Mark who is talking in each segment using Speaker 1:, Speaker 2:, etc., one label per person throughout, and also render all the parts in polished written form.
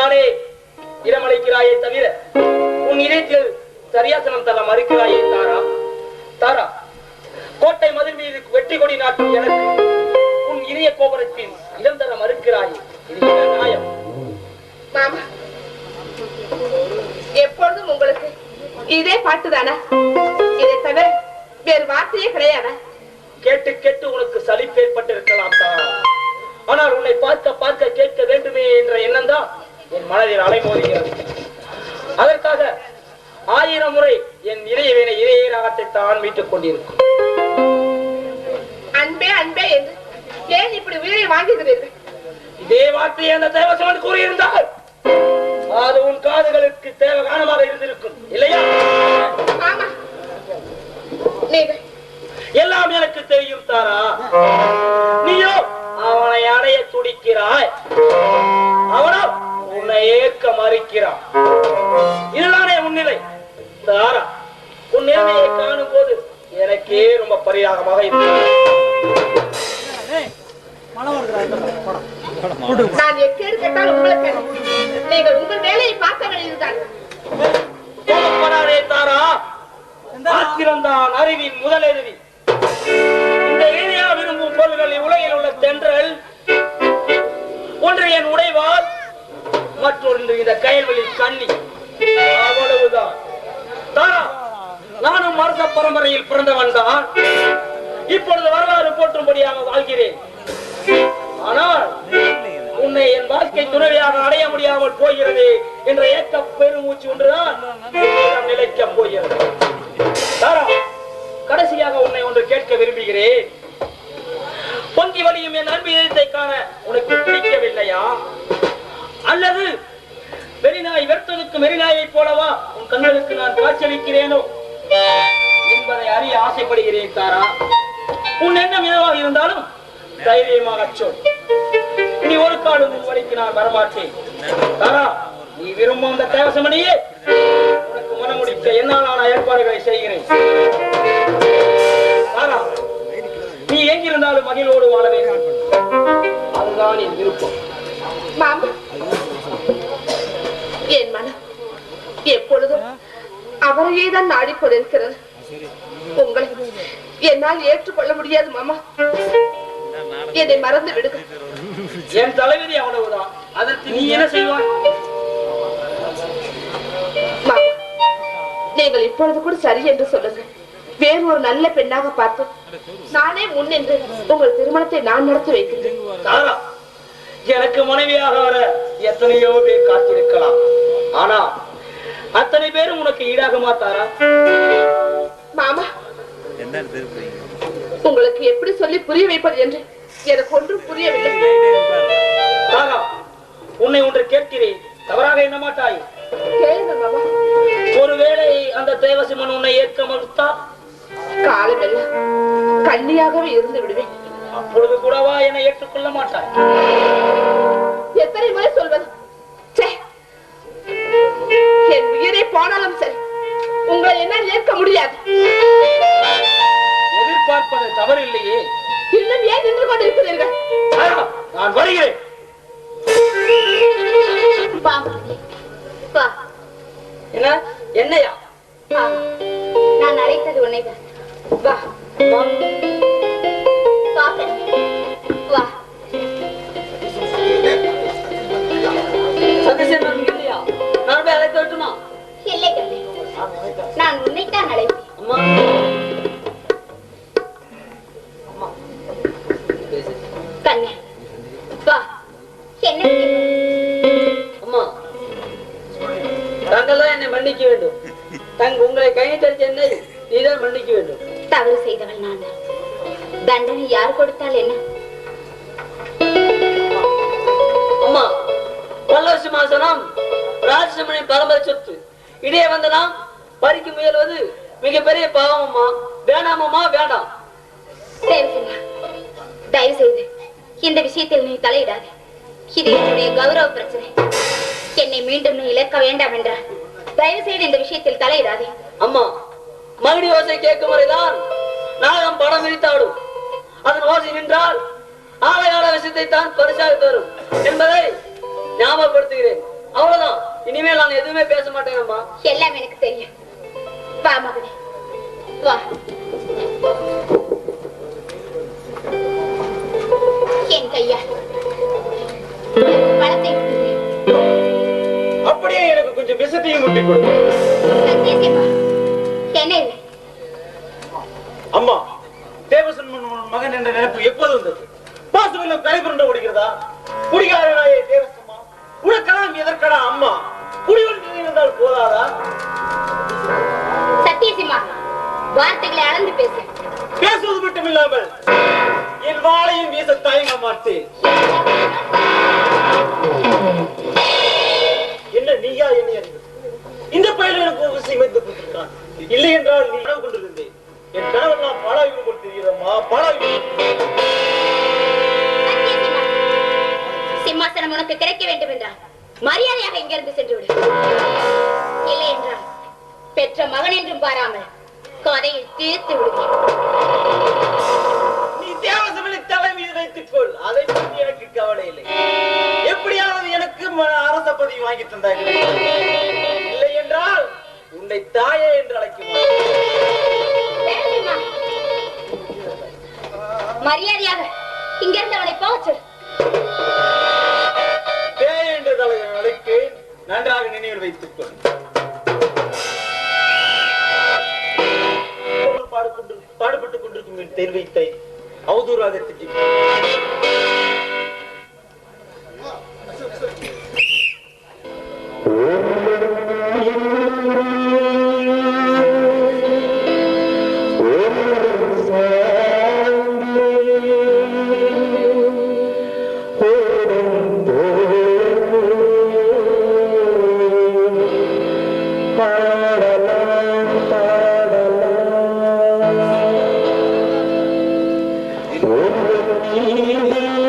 Speaker 1: தானே இடமளிக்கிறாயே தவிர உன் இதயத்தில் சரியாசனம் தர மறுக்கிறாயே தாரா. தாரா, கோட்டை மதில் மீது வெற்றி கொடி நாட்டும் எனக்கு உன் இணைய கோபுரத்தில் இடம் தர மறுக்கிறாயே. இது என்ன நியாயம்?
Speaker 2: மாமா, எப்பொழுதும் உங்களுக்கு இதே பாட்டுதானா? இதை தவிர வேறு வார்த்தையே கிடையாதா?
Speaker 1: கேட்டு கேட்டு உனக்கு சலிப்பு ஏற்பட்டிருக்கலாம் தாரா. ஆனால் உன்னை பார்க்க பார்க்க கேட்க வேண்டுமே என்ற எண்ணம் தான் என் மனதில் அலைமோதுகிறது. அதற்காக 1000 முறை என் இளையவேனை இதே ராகத்தை தான் மீட்டுக் கொண்டிருக்கும்.
Speaker 2: அன்பே அன்பே என்று ஏன் இப்படி உயிரை வாங்குகிறீர்கள்?
Speaker 1: இதே வார்த்தையை அந்த தேவசவன் கூறியிருந்தால் அது உன் காதுகளுக்கு தேவகானமாக இருந்திருக்கும் இல்லையா?
Speaker 2: ஆமா, நீங்கள்
Speaker 1: எல்லாம் எனக்கு தெரியும் தாரா. நீயோ அவனை அடைய துடிக்கிறாய், அவனோ உன்னை ஏற்க மறுக்கிறான். இதுதானே உன்னிலை தாரா. உன் நிலைமையை காணும் போது எனக்கே ரொம்ப பரிதாபமாக இருக்கிறது.
Speaker 2: நான் எக்கேடு கேட்டால் உங்களுக்கு நீங்கள் உங்கள் வேலையை பார்க்க வேண்டியதுதான்.
Speaker 1: தாரா, ஆத்திரம்தான் அறிவின் முதலெழுதி. இந்த ஏரியா விரும்பும் பொருள்கள் உலகில் உள்ள தென்றல், ஒன்று என் உடைவால், மற்றொன்று இந்த கயல்வெளி கண்ணி. அவ்வளவுதான் தாரா. நானும் அரச பரம்பரையில் பிறந்தவன் தான். இப்பொழுது வரலாறு போற்றும்படியாக வாழ்கிறேன். ஆனால் உன்னை என் வாழ்க்கை துணைவியாக அடைய முடியாமல் போகிறது என்ற ஏக்க பெருமூச்சு ஒன்றுதான் நிலைக்கப் போகிறது. தாரா, கடைசியாக உன்னை ஒன்று கேட்க விரும்புகிறேன். பொங்கி வழியும் என் அன்பு இதயத்தை காண உனக்கு பிடிக்கவில்லையா? அல்லது வெறிநாய் வெறுத்ததுக்கு வெறிநாயை போலவா உன் கண்களுக்கு நான் காட்சியளிக்கிறேனோ என்பதை அறிய ஆசைப்படுகிறேன் தாரா. உன் எண்ணம் எதுவாக இருந்தாலும் தைரியமாக சொல். நீ ஒரு காலம் உன் வழிக்கு நான் வரமாட்டேன் தாரா. நீ விரும்பும் அந்த தேவசமணியே உனக்கு மனமுடிக்க என்னாலான ஏற்பாடுகளை செய்கிறேன் தாரா. நீ எங்கிருந்தாலும் மகிழ்வோடு வாழ வேண்டும், அதுதான் என் விருப்பம்.
Speaker 2: மாமா, என் மனம் எப்பொழுதும் அவரையே தான் நாடிக்கொண்டிருக்கிறது. உங்களை என்னால் ஏற்றுக்கொள்ள முடியாது மாமா. என்னை மறந்து விடுக.
Speaker 1: என் தலைவிதி அவ்வளவுதான். அதற்கு நீ என்ன செய்வாய்?
Speaker 2: மாமா, நீங்கள் இப்பொழுது கூட சரி என்று சொல்லுங்க. வேறு ஒரு நல்ல பெண்ணாக பார்த்து நானே முன்னின்று உங்கள் திருமணத்தை நான் நடத்தி வைக்கிறேன்.
Speaker 1: தாரா, எனக்கு மனைவியாக வர எத்தனையோ பேர் காத்திருக்கலாம். ஆனா அத்தனை பேரும் உனக்கு ஈடாகுமா தாரா?
Speaker 2: மாமா, உங்களுக்கு எப்படி சொல்லி புரிய வைப்பது என்று எனக்கு ஒன்றும் புரியவில்லை.
Speaker 1: தாரா, உன்னை ஒன்று கேட்கிறேன், தவறாக எண்ண மாட்டாய்?
Speaker 2: கேளுங்க மாமா.
Speaker 1: ஒருவேளை அந்த தேவசிம்மன் உன்னை ஏற்க மறுத்தால்
Speaker 2: காலமெல்லாம் கண்ணியாகவே இருந்து விடுவேன்.
Speaker 1: அப்பொழுது கூடவா என்னை ஏற்றுக்கொள்ள மாட்டாய்?
Speaker 2: எத்தனை முறை சொல்வது? என் உயிரை போனாலும் சரி, உங்களை என்னால் ஏற்க முடியாது.
Speaker 1: எதிர்பார்ப்பது தவறில்லையே.
Speaker 2: இன்னும் ஏன் நின்று கொண்டிருக்கிறீர்கள்?
Speaker 1: நான் வருகிறேன். என்ன என்னையா?
Speaker 3: நான் அழைத்தது உன்னைதான்.
Speaker 2: வா
Speaker 3: வா.
Speaker 1: சதீசன் இல்லையா? நான் போய் அழைத்து வரட்டுமா?
Speaker 3: இல்லை கண்ணே, நான் உன்னைத்தான் அழைத்தேன்.
Speaker 1: அம்மா,
Speaker 3: கண்ணே, வா. என்ன
Speaker 1: அம்மா, தாங்கள் தான் என்னை மன்னிக்க வேண்டும். உங்களை கையிட்டடிச்ச என்னை நீதான் மன்னிக்க வேண்டும்.
Speaker 3: தவறு செய்தவள் நான் தான். தண்டனை யார் கொடுத்தால் என்ன?
Speaker 1: அம்மா, பல்லவ சிம்மாசனம் ராஜசிம்மனின் பரம்பரை சொத்து. இடையே வந்த நாம் பறிக்க முயல்வது மிகப்பெரிய பாவம் அம்மா. வேண்டாம் அம்மா, வேண்டாம்.
Speaker 3: தயவு செய்து இந்த விஷயத்தில் நீ தலையிடாதே. இது என்னுடைய கௌரவ பிரச்சனை. என்னை மீண்டும் நீ இழக்க வேண்டாம் என்றால் தயவு செய்து இந்த விஷயத்தில் தலையிடாதே.
Speaker 1: அம்மா, மகிழி ஓசை கேட்கும் வரைதான் நாகம் படம் விரித்தாடும். அதன் ஓசை நின்றால் ஆலகால விஷயத்தை தான் பரிசாக தரும் என்பதை ஞாபகப்படுத்துகிறேன். அவ்வளவுதான். இனிமேல் நான் எதுவுமே பேச மாட்டேன் அம்மா.
Speaker 3: எல்லாம் எனக்கு தெரியும். வா மகனே வா. என் கையா பழத்தை
Speaker 1: அப்படியே எனக்கு கொஞ்சம் விஷத்தையும் முட்டி கொடு.
Speaker 3: சத்தியமா என்ன இது?
Speaker 1: அம்மா, தேவசன் மகன் என்ற நினைப்பு எப்போது வந்தது? பாசுவிலும் கரைபுரண்ட ஓடுகிறதா? குடிகாரனாயே தேவசம்மா, உனக்கெல்லாம் எதற்கடா அம்மா? குடிவென்று இருந்தால் போதாதா?
Speaker 3: சத்தியசிம்மா, வார்த்தைகளை அளந்து பேசு.
Speaker 1: பேசுவது மட்டும் இல்லாமல் என் வாளையும் வீச தயங்க மாட்டேன். என்ன நீயா என்ன அறிவு? இந்த பயில எனக்கு ஒரு விஷயம் வைத்து கொடுத்திருக்கான். இல்லை என்றால் நீ கனவு கொண்டிருந்தேன். என் கனவெல்லாம் பாழாய்வு கொடுத்திருக்கிறம்மா, பாழாய்வு.
Speaker 3: சிம்மாசனம் உனக்கு கிடைக்க வேண்டும் என்றால் மரியாதையாக இங்கிருந்து சென்று விடு. இல்லை என்றால் பெற்ற மகன் என்றும் பாராமல் கதையில் தீர்த்து விடுவேன்.
Speaker 1: நீ தேவசபையை தலைமையில் வைத்துக் கொள். அதை பற்றி எனக்கு கவலை இல்லை. எப்படியாவது எனக்கு அரச பதவி வாங்கி தந்தார்கள். இல்லை என்றால் உன்னை தாயே என்று அழைக்குமா?
Speaker 3: மரியாதையாக இங்கிருந்து அவளை போச்சு.
Speaker 1: பேய் என்று தலைவன் அழைப்பேன். நன்றாக நினைவில் வைத்துக் கொள். பாடுபட்டுக் கொண்டிருக்கும் என் தேர்வைத்தை அவதூறாக திட்டி
Speaker 4: Oh,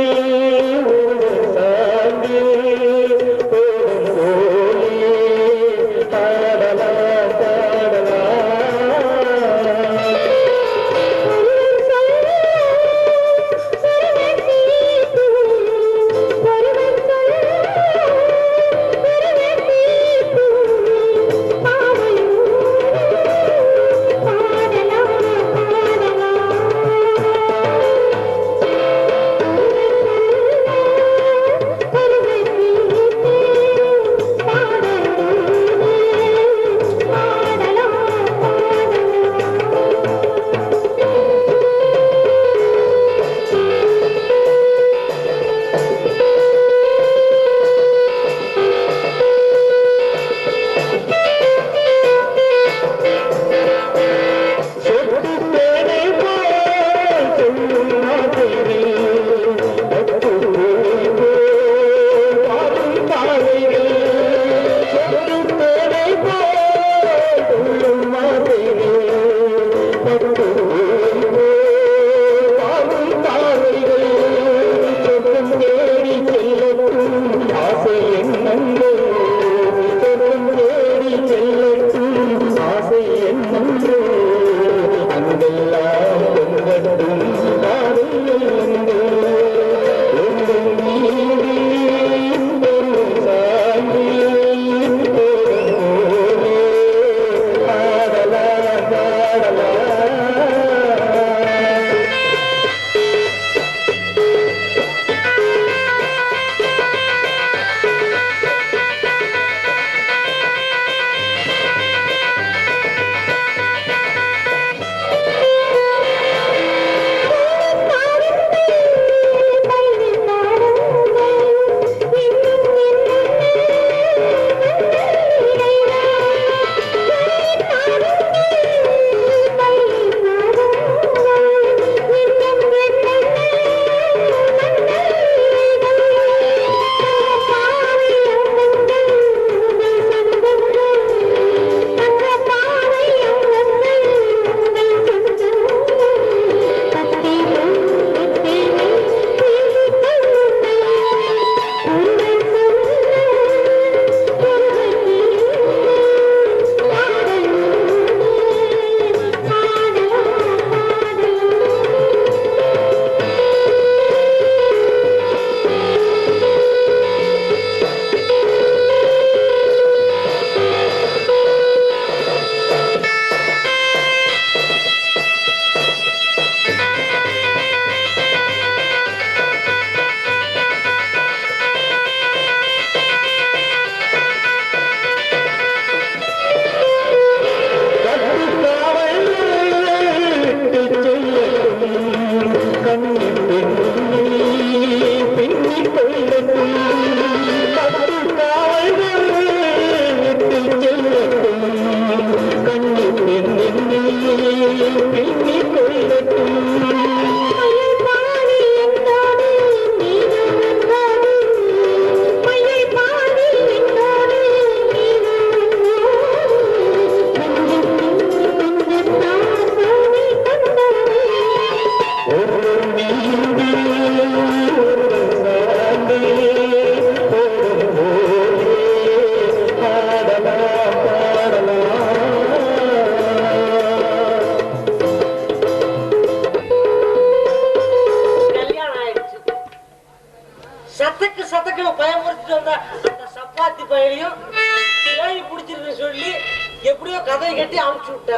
Speaker 4: கதை கட்டி அனுப்பிச்சு விட்ட.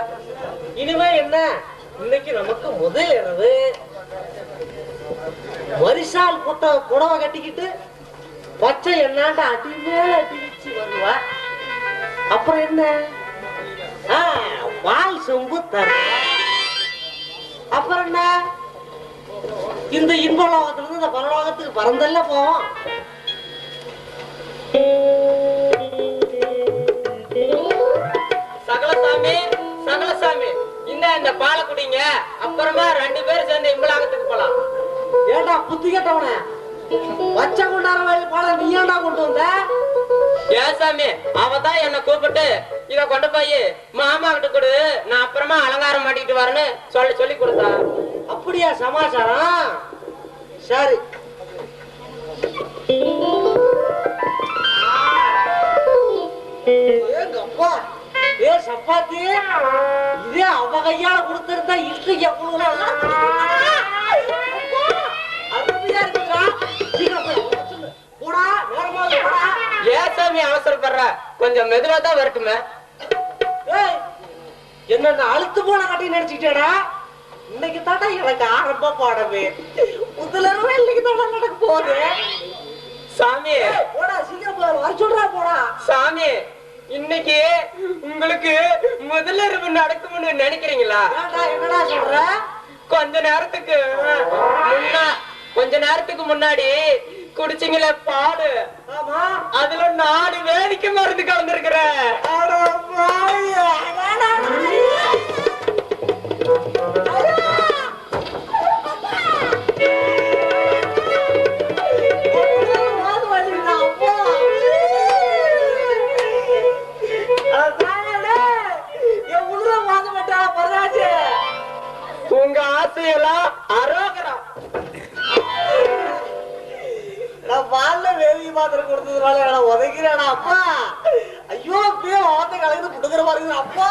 Speaker 4: இனிமே என்ன, இன்னைக்கு நமக்கு முதல் இரவு. வரிசால் புடவை கட்டிக்கிட்டு பச்சை என்னாண்ட அடி மேல அடிச்சு வருவா. அப்புறம் என்ன, வால் சொம்பு தர. அப்புறம் என்ன, இந்த இன்பலோகத்துல இருந்து இந்த பரலோகத்துக்கு பறந்தல்ல போவோம்.
Speaker 1: சகலசாமி, சகலசாமி, இந்த பாலை குடிங்க. அப்புறமா 2 பேரும் சேர்ந்து இம்பலாகத்துக்கு போலாம்.
Speaker 4: ஏண்டா புத்தி கேட்டவன, பச்சை கொண்டார பாலை நீ ஏண்டா கொண்டு வந்த?
Speaker 1: ஏன் சாமி, அவதான் என்ன கூப்பிட்டு இத கொண்டு போய் மாமா கிட்ட கொடு, நான் அப்புறமா அலங்காரம் மாட்டிக்கிட்டு வரேன்னு சொல்லி கொடுத்தா.
Speaker 4: அப்படியா சமாச்சாரம்? சரி. அப்பா ஏ சப்பாத்தி, இதே அவ கையால கொடுத்திருந்தா இருக்கு எவ்வளவு
Speaker 1: ஏன் சாமி அவசரப்படுற, கொஞ்சம் மெதுவா தான் வரட்டுமே.
Speaker 4: என்ன அழுத்து போன கட்டி நினைச்சுட்டேடா. இன்னைக்கு தாண்டா எனக்கு ஆரம்ப பாடமே. முதல்ல இன்னைக்கு தாண்டா நடக்க போகுது.
Speaker 1: சாமி
Speaker 4: போடா, சீக்கிரம் வர சொல்றா. போடா
Speaker 1: சாமி, இன்னைக்கு உங்களுக்கு முதலிரவு நடக்கும்னு நினைக்கிறீங்களா?
Speaker 4: என்னடா சொல்ற?
Speaker 1: கொஞ்ச நேரத்துக்கு முன்னாடி குடிச்சிங்களே பாடு, அதுல 4 வேடிக்கை மருந்து கலந்துருக்கிறேன். உங்க ஆசையெல்லாம் அரோகரா.
Speaker 4: நான் பால்ல வேதி மாத்திரை கொடுத்ததுனால நான் உதைக்கிறேனா அப்பா? ஐயோ, அப்படியே வார்த்தை கலந்து புடுக்கிற மாதிரி அப்பா.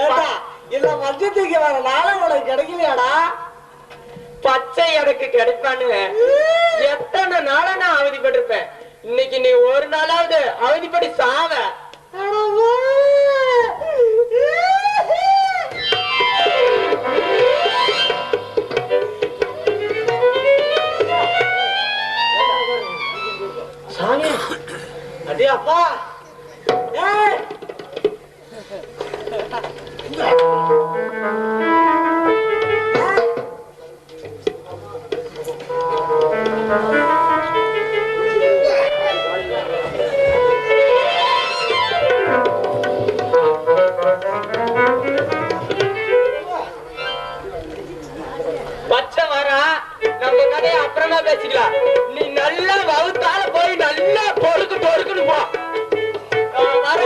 Speaker 4: ஏடா இல்ல மஞ்சத்துக்கு வர நாளை உனக்கு கிடைக்கலையாடா?
Speaker 1: பச்சை எனக்கு கிடைப்பான்னு எத்தனை நாளா நான் அவதிப்பட்டிருப்பேன். இன்னைக்கு நீ ஒரு நாளாவது அவதிப்படி சாவ.
Speaker 4: சாமி, அடே அப்பா,
Speaker 1: பச்சை வரா, நம்ம கதையை அப்புறமா பேசிக்கலாம். நீ நல்லா வகுத்தால போய் நல்லா பொறுக்குன்னு போ. வர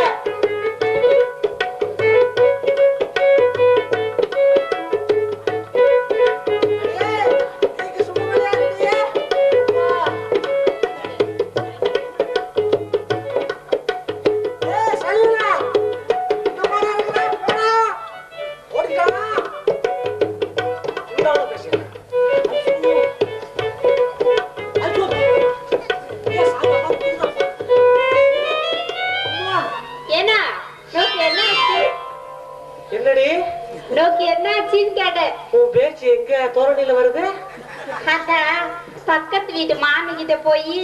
Speaker 4: என்னடி
Speaker 3: நோக்கி என்னாச்சுன்னு கேட்டேன்.
Speaker 4: உன் பேச்சு எங்க தோரணியில வருது?
Speaker 3: பக்கத்து வீட்டு மாமி கிட்ட போய்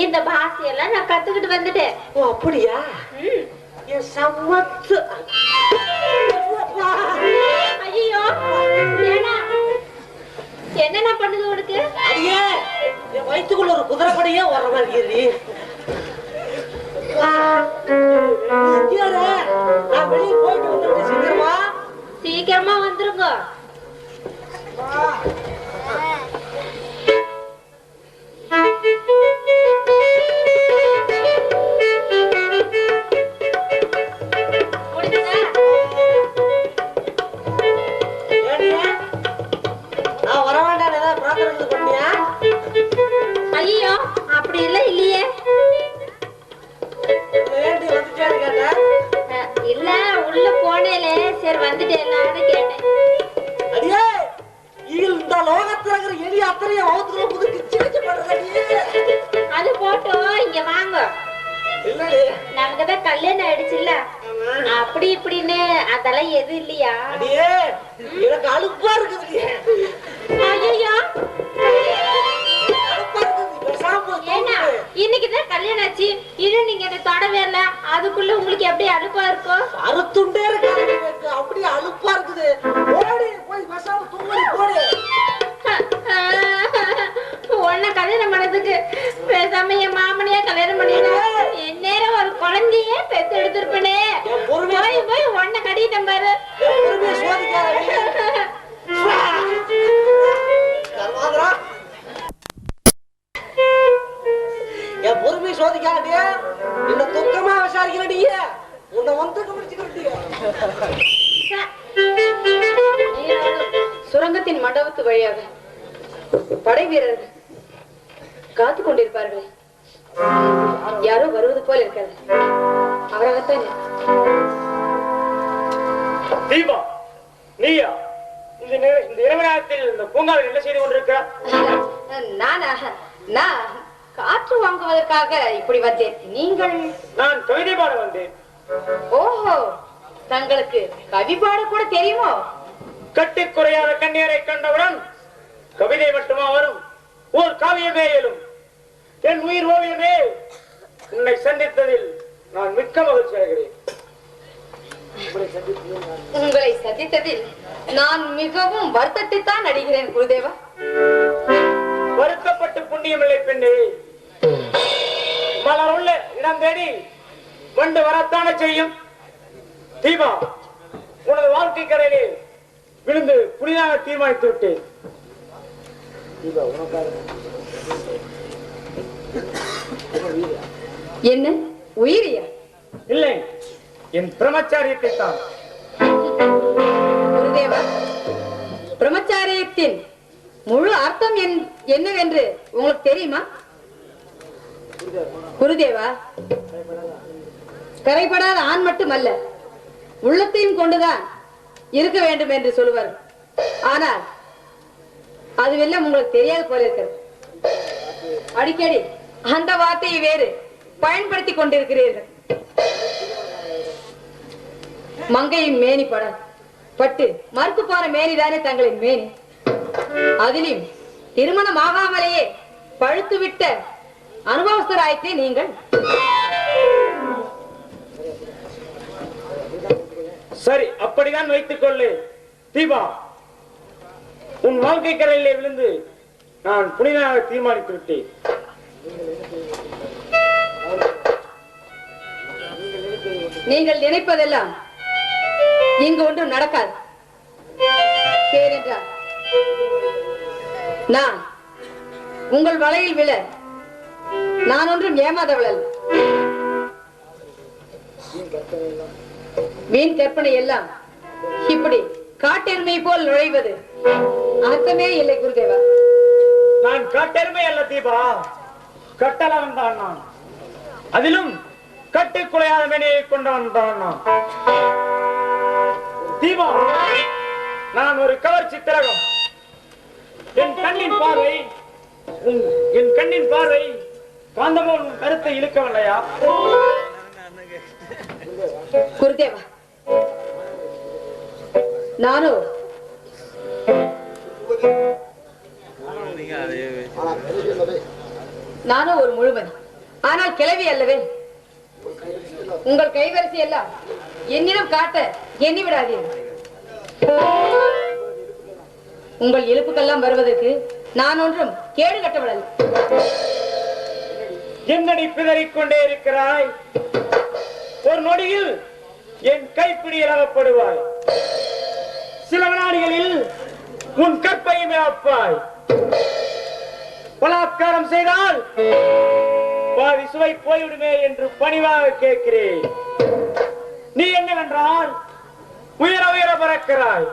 Speaker 3: இந்த பாஷையெல்லாம் நான் கத்துக்கிட்டு வந்துட்டேன்.
Speaker 4: ஓ அப்படியா? என் சம்மத்து.
Speaker 3: ஐயோ, என்னென்ன பண்ணுது உனக்கு?
Speaker 4: அடியே, என் வயிற்றுக்குள்ள ஒரு குதிரைப்படையே வர்ற மாதிரி. நான் வெளியே போயிட்டு வந்துட்டு
Speaker 3: சீக்கிரமா வந்துருங்க.
Speaker 4: நான் வர வேண்டாம், ஏதாவது பிரார்த்தனை பண்ணியா?
Speaker 3: ஐயோ, அப்படி இல்ல இல்லையே. இல்ல, உள்ள போனேல, சரி வந்துட்டேன்னு கேட்டேன்.
Speaker 4: அடியே, இந்த லோகத்துல இருக்கிற எலி அத்தனைய வகுத்துக்குள்ள புது கிச்சு கிச்சு பண்றது.
Speaker 3: அது போட்டோம், இங்க வாங்க. நமக்குதான் கல்யாணம் ஆயிடுச்சுல்ல, அப்படி இப்படின்னு அதெல்லாம் எது இல்லையா?
Speaker 4: எனக்கு அலுப்பா இருக்குது.
Speaker 3: ஐயா இன்னைக்குதான் கல்யாணம் ஆச்சு, இன்னும் நீங்க என்ன தொடவே இல்ல, அதுக்குள்ள உங்களுக்கு எப்படி அலுப்பா இருக்கும்?
Speaker 4: அறுத்துண்டே இருக்காங்க, அப்படியே அலுப்பா இருக்குது. ஓடி போய் பேசாம தூங்கி போடு.
Speaker 3: உன்ன கல்யாணம் பண்ணதுக்கு பேசாம என் மாமனையா கல்யாணம் பண்ணினா நேரம் ஒரு குழந்தையே பெத்து எடுத்திருப்பனே. போய் போய் உன்ன கட்டிட்டேன் பாரு.
Speaker 4: என் பொறுமையை சோதிக்காதே, இந்த துக்கமா விசாரிக்கிறடிய உன்னை வந்து
Speaker 2: சுரங்கத்தின் மண்டபத்து வழியாக படை வீரர்கள் காத்து கொண்டிருப்பார்கள். யாரோ வருவது போல இருக்கிறது. அவராகத்தான்.
Speaker 1: தீபா, நீயா இந்த இரவு நேரத்தில் இந்த பூங்காவில் என்ன செய்து கொண்டிருக்கிறார்?
Speaker 2: நான் காற்று வாங்குவதற்காக இப்படி வந்தேன். நீங்கள்?
Speaker 1: நான் கவிதை பாட வந்தேன்.
Speaker 2: ஓஹோ, தங்களுக்கு கவி பாட கூட தெரியுமோ?
Speaker 1: கட்டி குறையாத கண்ணீரை கண்டவுடன் கவிதை மட்டுமா வரும்? ஓர் காவியமே எழும். என் உயிர் ஓவியமே, உன்னை சந்தித்ததில் நான் மிக்க மகிழ்ச்சி அடைகிறேன்.
Speaker 2: உங்களை சந்தித்ததில் நான் மிகவும் வருத்தத்தை தான் அடைகிறேன் குருதேவா.
Speaker 1: வருத்தப்பட்டு புண்ணியமில்லை பெண்ணே. மலர் உள்ள இடம் தேடி கொண்டு வரத்தானே செய்யும். தீபா, உனது வாழ்க்கை கரையிலே விழுந்து புனிதாக தீர்மானித்து விட்டேன்.
Speaker 2: என்ன உயிரியா?
Speaker 1: இல்லை, என் பிரம்மச்சாரியத்தை தான்.
Speaker 2: குருதேவா, பிரம்மச்சாரியத்தின் முழு அர்த்தம் என்னவென்று உங்களுக்கு தெரியுமா? குருதேவா, கரைபடாத ஆண் மட்டுமல்ல, உள்ளத்தையும் கொண்டுதான் இருக்க வேண்டும் என்று சொல்லுவார். ஆனால் அதுவெல்லாம் உங்களுக்கு தெரியாது போல இருக்கிறது. அடிக்கடி அந்த வார்த்தையை வேறு பயன்படுத்திக் கொண்டிருக்கிறீர்கள். மங்கையும் மேனி பட்டு மறுத்து போன மேனிதானே தங்களின் மேனி. அதிலும் திருமணம் ஆகாமலேயே பழுத்து விட்ட அனுபவஸ்தராயிற்றே நீங்கள்.
Speaker 1: சரி, அப்படிதான் வைத்துக் கொள்ளு. தீபா, உன் வாழ்க்கை கரையிலே விழுந்து நான் புனிதமாக தீர்மானித்து விட்டேன்.
Speaker 2: நீங்கள் நினைப்பதெல்லாம் இங்கு ஒன்றும் நடக்காது. ஏனென்றால் நான் உங்கள் வலையில் விழ நான் ஒன்றும் ஏமாதவள் அல்ல. வீண் கற்பனை எல்லாம் இப்படி காட்டெருமை போல் நுழைவது அர்த்தமே இல்லை குருதேவா.
Speaker 1: நான் காட்டெருமை அல்ல தீபா, கட்டளவன் தான் நான். அதிலும் கட்டு குலையாத மேனியை கொண்டவன் தான் நான். தீபா, நான் ஒரு கவர்ச்சி திலகம். என் கண்ணின் பார்வை காந்தமோல் கருத்தை இழுக்கவில்லையா?
Speaker 2: குருதேவா, நானோ ஒரு முழுமதி, ஆனால் கிளவி அல்லவே. உங்கள் கைவரிசை எல்லாம் என்னிடம் காட்ட எண்ணி விடாதீர்கள். உங்கள் இழுப்புக்கெல்லாம் வருவதற்கு நான் ஒன்றும் கேடு கட்டவிடல்.
Speaker 1: என்னடி பிதறிக்கொண்டே இருக்கிறாய்? ஒரு நொடியில் என் கைப்பிடியில் அகப்படுவாய். சில வினாடிகளில் உன் கற்பையுமே அப்பாய். பலாத்காரம் செய்தால் பாதி சுவை போய்விடுமே என்று பணிவாக கேட்கிறேன். நீ என்னவென்றால் உயர உயர பறக்கிறாய்.